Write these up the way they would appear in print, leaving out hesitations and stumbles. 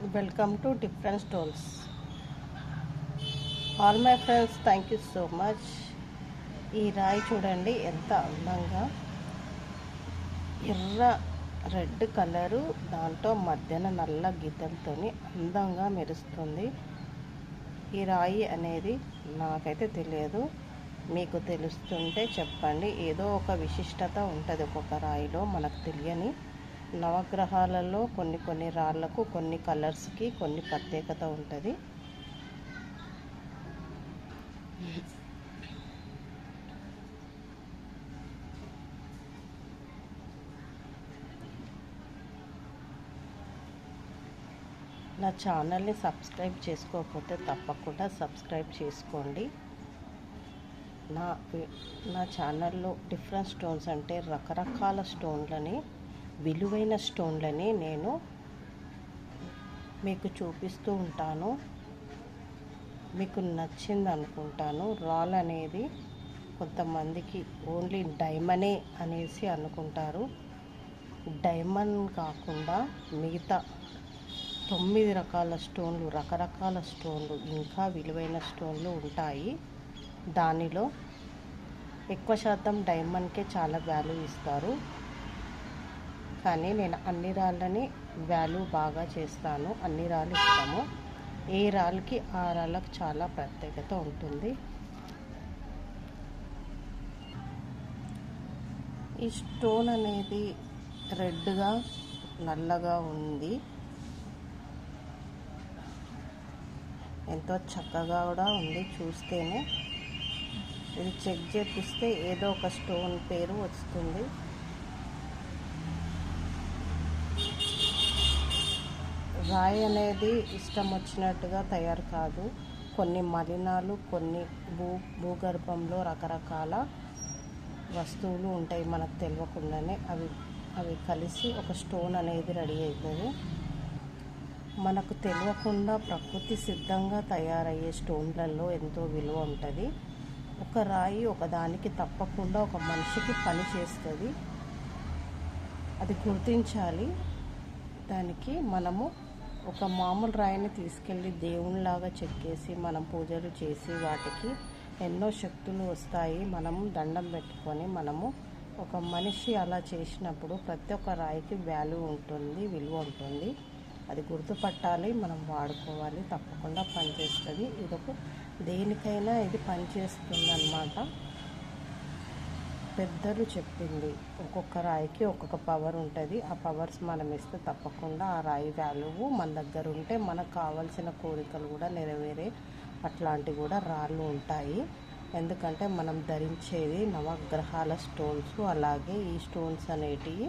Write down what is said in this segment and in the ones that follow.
Welcome to different stones. All my friends, thank you so much. ఈ రాయి చూడండి ఎంత అందంగా ఎర్ర రెడ్ కలరు, దాంట్లో మధ్యన నల్ల గీతలతో అందంగా మెరుస్తుంది. ఈ రాయి అనేది నాకైతే తెలియదు, మీకు తెలుస్తుంటే చెప్పండి. ఏదో ఒక విశిష్టత ఉంటుంది ఒక్కొక్క రాయిలో, మనకు తెలియని. నవగ్రహాలలో కొన్ని రాళ్ళకు కొన్ని కలర్స్కి కొన్ని ప్రత్యేకత ఉంటుంది. నా ఛానల్ని సబ్స్క్రైబ్ చేసుకోకపోతే తప్పకుండా సబ్స్క్రైబ్ చేసుకోండి. నా ఛానల్లో డిఫరెంట్ స్టోన్స్ అంటే రకరకాల స్టోన్లని, విలువైన స్టోన్లని నేను మీకు చూపిస్తూ ఉంటాను. మీకు నచ్చింది అనుకుంటాను. రాల్ అనేది కొంతమందికి ఓన్లీ డైమండే అనేసి అనుకుంటారు. డైమండ్ కాకుండా మిగతా 9 రకాల స్టోన్లు, రకరకాల స్టోన్లు, ఇంకా విలువైన స్టోన్లు ఉంటాయి. దానిలో ఎక్కువ శాతం డైమండ్కే చాలా వాల్యూ ఇస్తారు. కానీ నేను అన్ని రాళ్ళని వాల్యూ బాగా చేస్తాను. అన్ని రాళ్ళు ఇస్తాము. ఏ రాళ్ళకి ఆ రాళ్ళకి చాలా ప్రత్యేకత ఉంటుంది. ఈ స్టోన్ అనేది రెడ్గా నల్లగా ఉంది. ఎంతో చక్కగా కూడా ఉంది చూస్తేనే. ఇది చెక్ చేపిస్తే ఏదో ఒక స్టోన్ పేరు వస్తుంది. రాయి అనేది ఇష్టం వచ్చినట్టుగా తయారు కాదు. కొన్ని మలినాలు, కొన్ని భూగర్భంలో రకరకాల వస్తువులు ఉంటాయి మనకు తెలియకుండానే. అవి కలిసి ఒక స్టోన్ అనేది రెడీ అవుతుంది. మనకు తెలియకుండా ప్రకృతి సిద్ధంగా తయారయ్యే స్టోన్లలో ఎంతో విలువ ఉంటుంది. ఒక రాయి ఒకదానికి తప్పకుండా ఒక మనిషికి పని చేస్తుంది. అది గుర్తించాలి. దానికి మనము ఒక మామూలు రాయిని తీసుకెళ్ళి దేవునిలాగా చెక్కేసి మనం పూజలు చేసి వాటికి ఎన్నో శక్తులు వస్తాయి. మనము దండం పెట్టుకొని మనము ఒక మనిషి అలా చేసినప్పుడు ప్రతి ఒక్క రాయికి వాల్యూ ఉంటుంది, విలువ ఉంటుంది. అది గుర్తుపట్టాలి, మనం వాడుకోవాలి. తప్పకుండా పనిచేస్తుంది. ఇదొక దేనికైనా ఇది పనిచేస్తుంది అన్నమాట. పెద్దలు చెప్పింది, ఒక్కొక్క రాయికి ఒక్కొక్క పవర్ ఉంటుంది. ఆ పవర్స్ మనం ఇస్తే తప్పకుండా ఆ రాయి వాల్యూ మన దగ్గర ఉంటే మనకు కావాల్సిన కోరికలు కూడా నెరవేరే అట్లాంటివి కూడా రాళ్ళు ఉంటాయి. ఎందుకంటే మనం ధరించేది నవగ్రహాల స్టోన్స్. అలాగే ఈ స్టోన్స్ అనేటివి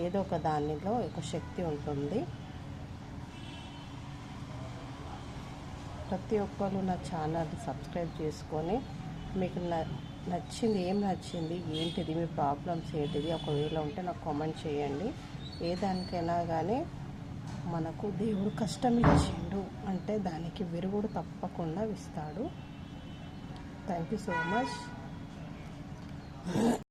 ఏదో ఒక దానిలో ఒక శక్తి ఉంటుంది. ప్రతి ఒక్కరు నా ఛానల్ సబ్స్క్రైబ్ చేసుకొని మీకు నచ్చింది, ఏం నచ్చింది, ఏంటిది, మీ ప్రాబ్లమ్స్ ఏంటిది ఒకవేళ ఉంటే నాకు కామెంట్ చేయండి. ఏ దానికైనా కానీ మనకు దేవుడు కష్టం ఇచ్చిండు అంటే దానికి విరుగుడు తప్పకుండా ఇస్తాడు. Thank you so much.